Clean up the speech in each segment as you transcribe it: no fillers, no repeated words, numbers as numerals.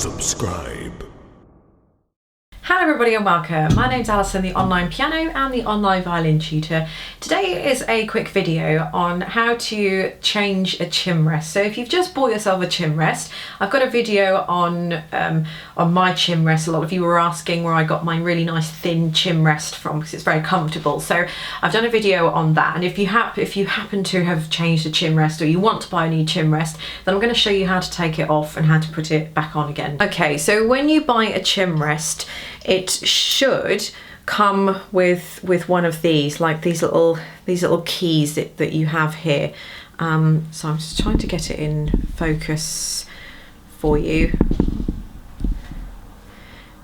subscribe. Hello everybody and welcome. My name's Alison, the online piano and the online violin tutor. Today is a quick video on how to change a chin rest. So if you've just bought yourself a chin rest, I've got a video on my chin rest. A lot of you were asking where I got my really nice thin chin rest from because it's very comfortable. So I've done a video on that, and if you happen to have changed a chin rest or you want to buy a new chin rest, then I'm going to show you how to take it off and how to put it back on again. Okay, so when you buy a chin rest, it should come with one of these, like these little keys that you have here. So I'm just trying to get it in focus for you.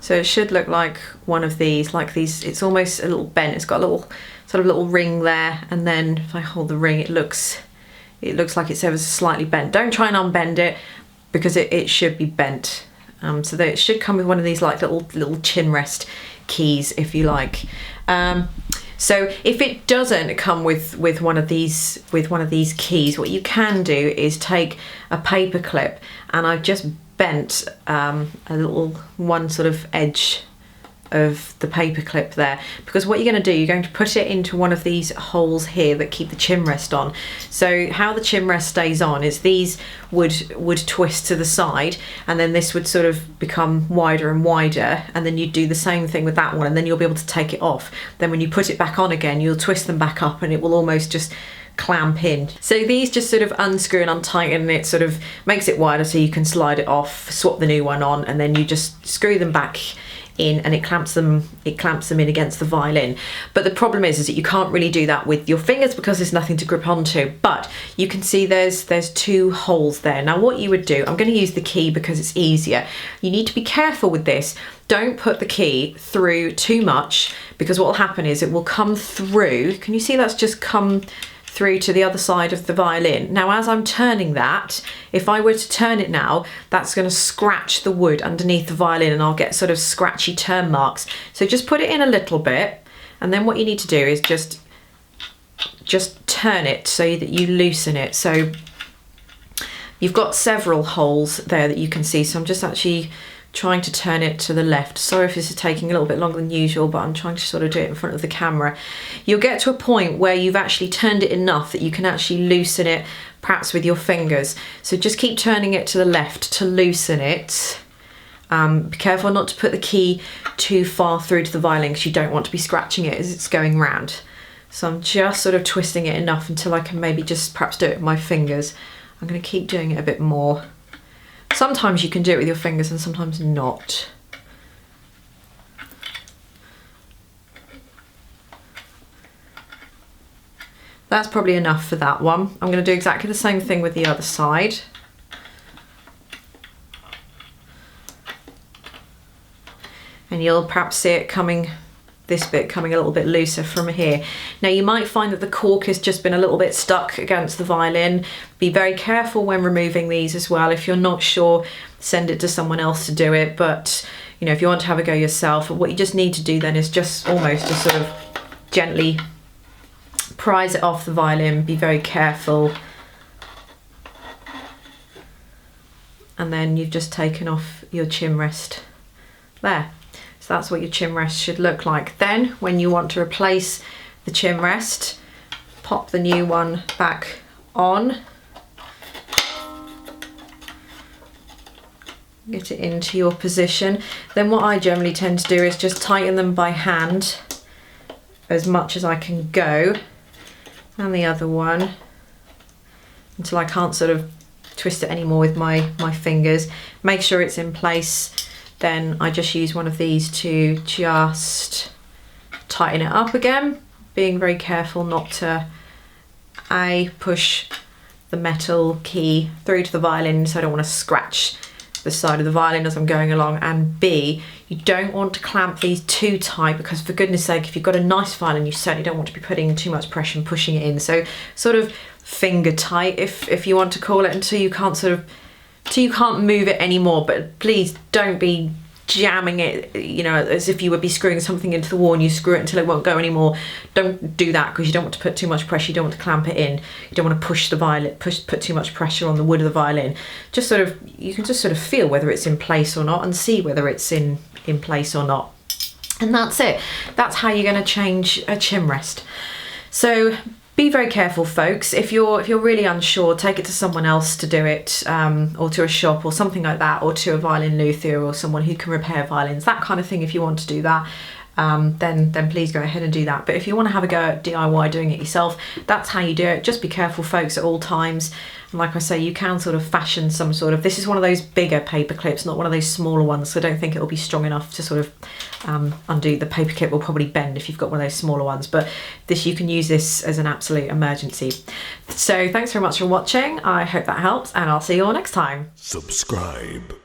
So it should look like one of these, like these. It's almost a little bent. It's got a little sort of little ring there, and then if I hold the ring, it looks like it's ever so slightly bent. Don't try and unbend it because it should be bent. So that it should come with one of these like little chin rest keys, if you like. So if it doesn't come with one of these keys, what you can do is take a paper clip, and I've just bent a little one sort of edge of the paper clip there, because what you're going to do, you're going to put it into one of these holes here that keep the chin rest on. So how the chin rest stays on is these would twist to the side, and then this would sort of become wider and wider, and then you do the same thing with that one, and then you'll be able to take it off. Then when you put it back on again, you'll twist them back up and it will almost just clamp in. So these just sort of unscrew and untighten, and it sort of makes it wider so you can slide it off, swap the new one on, and then you just screw them back in, and it clamps them in against the violin. But the problem is that you can't really do that with your fingers because there's nothing to grip onto. But you can see there's two holes there. Now what you would do, I'm going to use the key because it's easier. You need to be careful with this. Don't put the key through too much, because what will happen is it will come through. Can you see that's just come through to the other side of the violin? Now as I'm turning that, if I were to turn it now, that's going to scratch the wood underneath the violin, and I'll get sort of scratchy turn marks. So just put it in a little bit, and then what you need to do is just turn it so that you loosen it. So you've got several holes there that you can see, so I'm just actually trying to turn it to the left. Sorry if this is taking a little bit longer than usual, but I'm trying to sort of do it in front of the camera. You'll get to a point where you've actually turned it enough that you can actually loosen it, perhaps with your fingers. So just keep turning it to the left to loosen it. Be careful not to put the key too far through to the violin, because you don't want to be scratching it as it's going round. So I'm just sort of twisting it enough until I can maybe just perhaps do it with my fingers. I'm going to keep doing it a bit more. Sometimes you can do it with your fingers and sometimes not. That's probably enough for that one. I'm going to do exactly the same thing with the other side. And you'll perhaps see it coming, this bit coming a little bit looser from here. Now you might find that the cork has just been a little bit stuck against the violin. Be very careful when removing these as well. If you're not sure, send it to someone else to do it. But you know, if you want to have a go yourself, what you just need to do then is just almost just sort of gently prise it off the violin. Be very careful. And then you've just taken off your chin rest there. So that's what your chin rest should look like. Then when you want to replace the chin rest, pop the new one back on. Get it into your position. Then what I generally tend to do is just tighten them by hand as much as I can go, and the other one, until I can't sort of twist it anymore with my fingers. Make sure it's in place. Then I just use one of these to just tighten it up again, being very careful not to push the metal key through to the violin, so I don't want to scratch the side of the violin as I'm going along, and B, you don't want to clamp these too tight, because for goodness sake, if you've got a nice violin, you certainly don't want to be putting too much pressure and pushing it in. So sort of finger tight, if you want to call it, until you can't move it anymore. But please don't be jamming it, you know, as if you would be screwing something into the wall and you screw it until it won't go anymore. Don't do that, because you don't want to put too much pressure, you don't want to clamp it in, you don't want to push the violin, put too much pressure on the wood of the violin. Just sort of, you can just sort of feel whether it's in place or not and see whether it's in place or not. And that's it. That's how you're going to change a chin rest. So be very careful, folks. If you're really unsure, take it to someone else to do it, or to a shop or something like that, or to a violin luthier or someone who can repair violins, that kind of thing. If you want to do that, then please go ahead and do that. But if you want to have a go at DIY doing it yourself, that's how you do it. Just be careful, folks, at all times. And like I say, you can sort of fashion some sort of, this is one of those bigger paper clips, not one of those smaller ones, so I don't think it'll be strong enough to sort of undo. The paper clip will probably bend if you've got one of those smaller ones, but this, you can use this as an absolute emergency. So thanks very much for watching. I hope that helps, and I'll see you all next time. Subscribe.